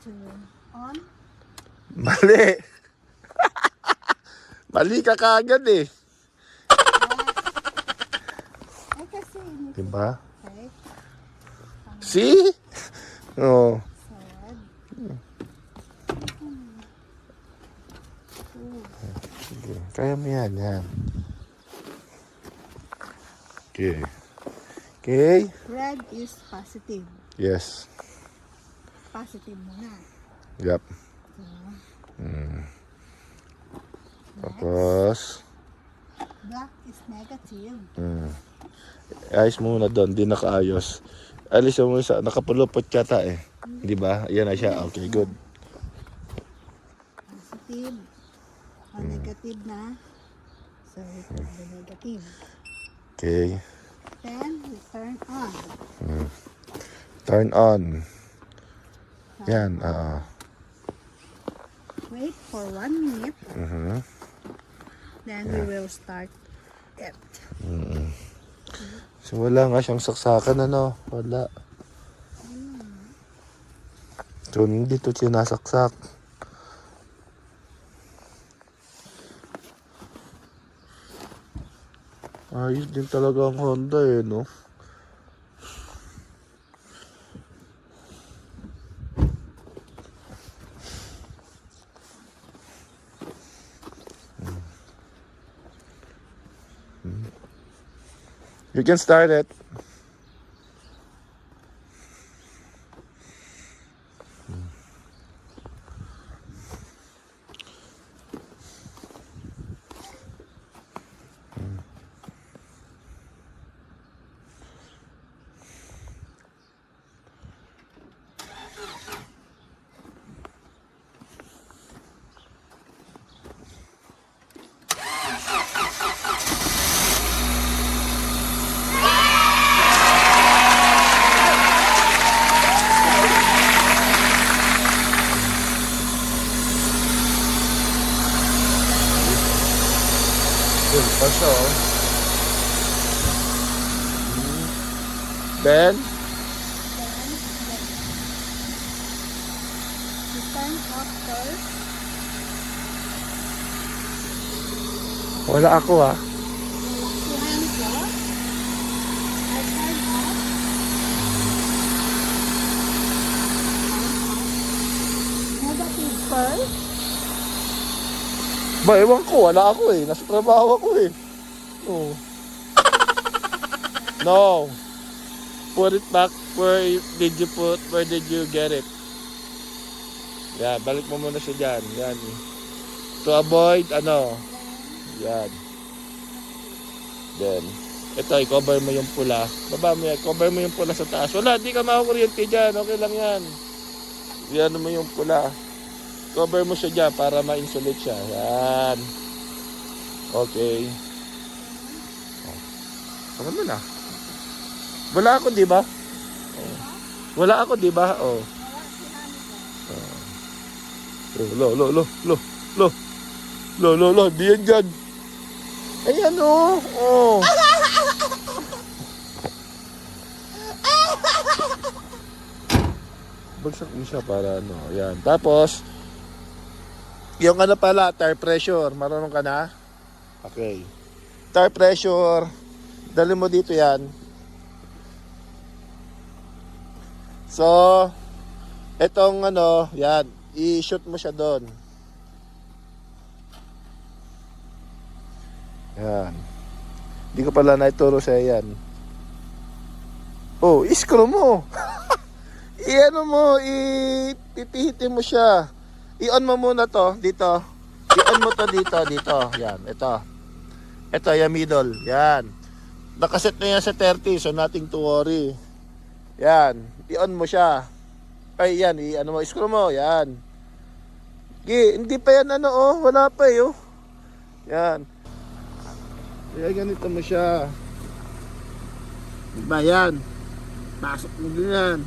to on. Mali. Mali ka kaagad eh. Ay, kasi ini. Diba? Okay. See? Oh. Sad. Sige. Kaya mo yan, yan. Okay. Okay? Red is positive. Yes. Positive muna. Yup. So, Tapos, black is negative. ayos mo muna doon. Di nakaayos. Alis mo sa nakapulupot yata eh. Di ba? Yan na siya. Okay, good. Positive. O negative na. So, we put the negative. Okay. Then, we turn on. Turn on. Yan. Wait for 1 minute. Then, we will start it. So, wala nga siyang saksakan, ano? Wala. So, hindi to sinasaksak. Ayos din talaga ang Honda eh, no? You can start it. Good pa siya, oh. Then, We turn off first. wala ako ah. Two hands off. I turn off. Negative first. Ba, ewan ko, wala ako eh. Nasa trabaho ako eh. Oh. No. Put it back. Where did you get it? Yan, balik mo muna siya dyan. Yan. To avoid, ano. Yan. Then, ito, i-cover mo yung pula. Baba mo yan, cover mo yung pula sa taas. Wala, di ka makakuryente dyan. Okay lang yan. Yan mo yung pula. Cover mo siya dyan para ma-insulate siya. Yan. Okay. Ano mo na? Wala ako, di ba? Oh. Wala ako, di ba? Oh. Lo. Di yan dyan. Ayan, oh. Oh. Bagsak mo siya para ano. Ayan. Tapos, yung ano pala, tire pressure. Marunong ka na? Okay. Tire pressure. Dali mo dito yan. So, etong ano, yan. I-shoot mo siya doon. Yan. Hindi ko pala naituro sa yan. Oh, iskro mo. I-ano mo, ipipihitin mo siya. I-on mo muna to, dito. I-on mo to dito. Yan, ito. Ito, yung middle. Yan. Nakaset na yan sa 30, so nothing to worry. Yan. I-on mo siya. Ay, yan. I-ano mo, screw mo. Yan. Hindi pa yan ano, oh. Wala pa eh, oh. Yan. Kaya ganito mo siya. Diba, yan. Pasok mo din yan.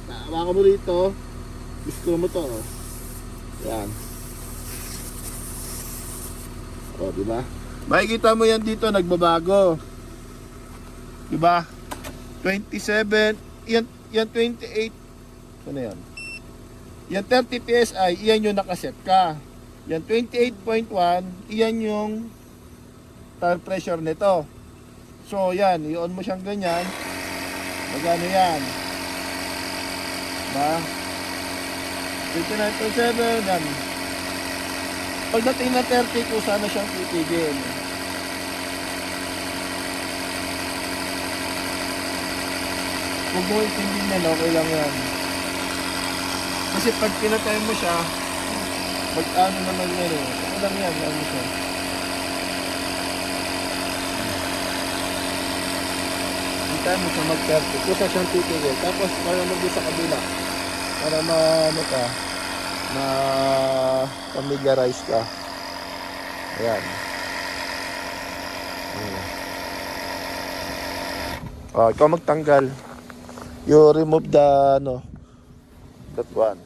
Hawakan mo dito. Screw mo to, oh. Yan. O, diba? Makikita mo yan dito, nagbabago. Diba? 27, yan 28. Ano yan? Yan 30 PSI, iyan yung nakaset ka. Yan 28.1, iyan yung tire pressure nito. So yan, i-on mo siyang ganyan. Magano yan? Ba? 29.7, yan. Pagdating na 30, kung sana siyang titigil. Huwag mo itindihin yan, okay lang yan. Kasi pag pinatay mo siya, mag-ano naman yan eh. Okay lang yan, ano siya. Hintay mo siya mag-30, kung saan siyang titigil. Tapos, para mo sa kabila. Para ano ka, familiarize ka. Ayan. Ikaw magtanggal. You remove the that one.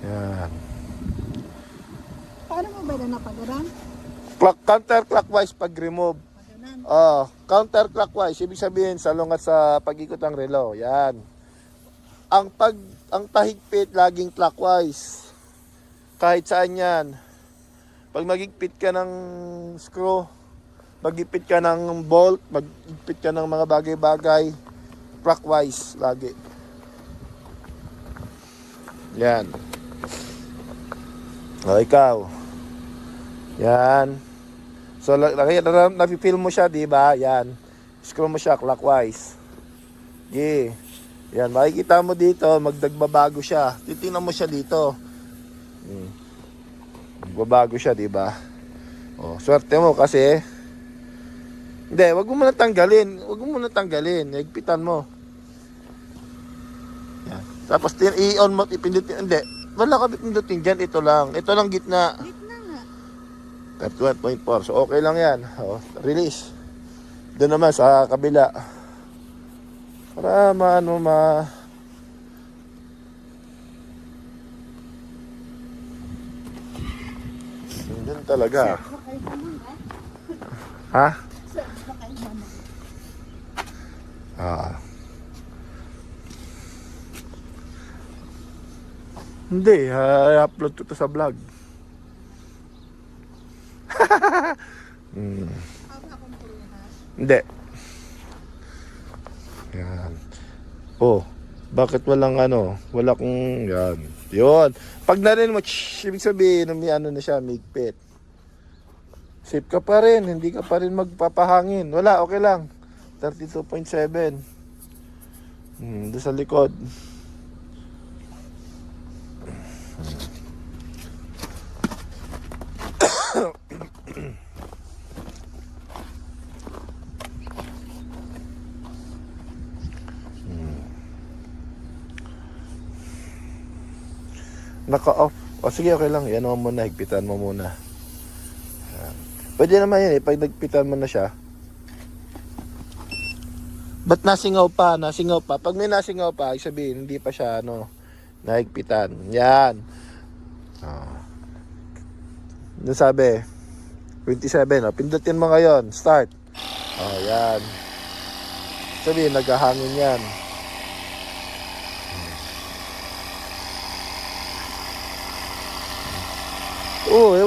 Yan. Paano mo ba na napagaran? Counterclockwise pag remove. Paganan. Counterclockwise, ibig sabihin salungat sa pag-ikot ng relo. Yan. Ang tahigpit laging clockwise. Kahit saan 'yan. Pag magigpit ka ng screw, magigpit ka ng bolt, magigpit ka ng mga bagay-bagay, clockwise lagi. Yan. O, ikaw. Yan. So, napipil mo siya, di ba? Yan. Screw mo siya clockwise. Yeah. Yan, makikita mo dito, magdagbabago siya. Titingnan mo siya dito. Babago siya, di ba? Oh, swerte mo kasi hindi, wag mo muna tanggalin. Wag mo muna tanggalin. Higpitan mo. Yan. Tapos i-on mo, ipindutin. Hindi. Wala ka pindutin dyan. Ito lang. Ito lang gitna. Gitna nga. 31.4. So, okay lang yan. Oh, release. Doon naman sa kabila. Para Doon talaga. Bakay naman Ha? Bakay naman. Hindi, i-upload ko to sa vlog. Haba akong puluhan. Hindi. Yan. Oh, bakit walang wala kong yan. Yun. Pag narinig mo, ibig sabihin, may na siya, may higpit. Safe ka pa rin, hindi ka pa rin magpapahangin. Wala, okay lang. 32.7. Doon sa likod. Naka-off. O sige, okay lang. Yan mo muna, higpitan mo muna. Yan. Pwede naman yan eh, pag nagpitan mo na siya. Ba't nasingaw pa? Nasingaw pa. Pag may nasingaw pa, sabihin, hindi pa siya, nahigpitan. Yan. Doon sabi, 27. Pindutin mo ngayon. Start. Yan. Sabihin, naghahangin yan.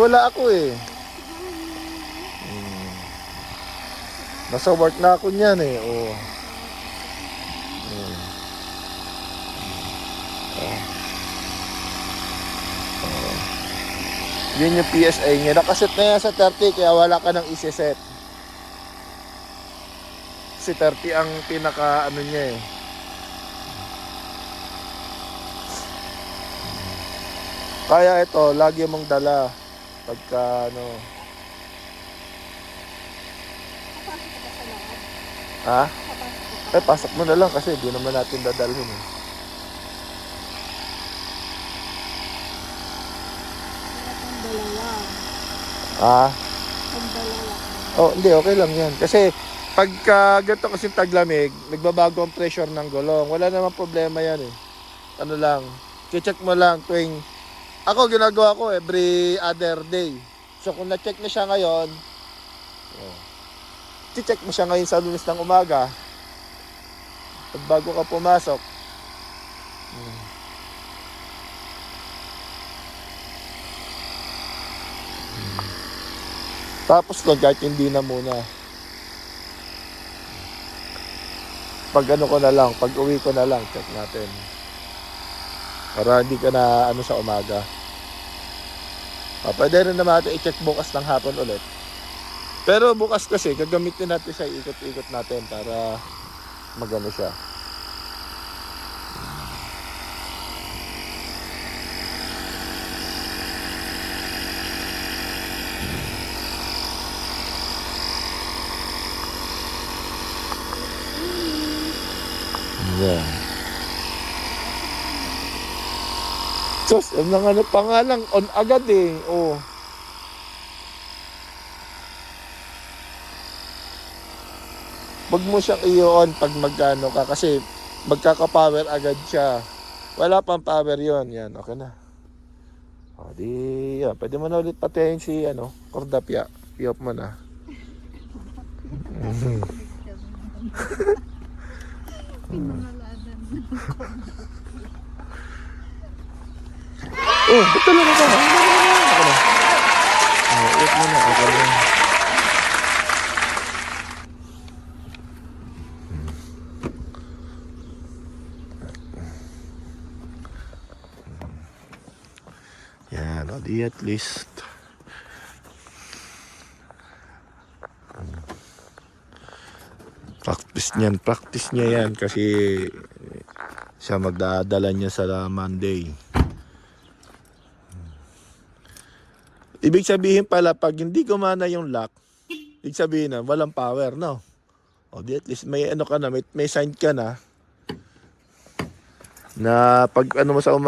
Wala ako eh. Nasa work na ako niyan eh. Yun yung PSA niya. Nakaset na yan sa 30 kaya wala ka nang isi-set. Kasi 30 ang pinaka niya eh. Kaya ito, lagi mong dala pagka Papasok ka sa loob. Ha? Papasok ka. Pasok mo na lang kasi di naman natin dadalhin eh. Ang dalawa. Ha? Ang dalawa. Hindi, okay lang yan. Kasi pagka ganito kasi taglamig, nagbabago ang pressure ng gulong. Wala namang problema yan eh. Ano lang, check mo lang tuwing ako ginagawa ko every other day. So kung na-check na siya ngayon, check mo siya ngayon sa Lunes ng umaga. Pag bago ka pumasok. Tapos doon, kahit hindi na muna. Pag ano ko na lang, pag uwi ko na lang, check natin. Para hindi ka na ano sa umaga. Pwede rin naman natin i-check bukas ng hapon ulit. Pero bukas kasi, gagamitin natin siya, ikot-ikot natin para magano siya. Yan. Diyos, ang ano pa nga lang, on agad eh. Oh. Wag mo siyang i-on pag magkano ka kasi magkaka-power agad siya. Wala pang power yon. Yan, okay na. O, di, yan. Pwede mo na ulit patayin si, kordapya. I-off mo na. Pinangalanan ng Oh, ba't talaga ka? Okay na. I-off mo na. Okay na. Yan, o di at least. Practice niya yan kasi siya magdadala niya sa Monday. Ibig sabihin pala, pag hindi gumana yung lock, ibig sabihin na walang power, no? O di at least may ano ka na, may sign ka na pag ano mo sa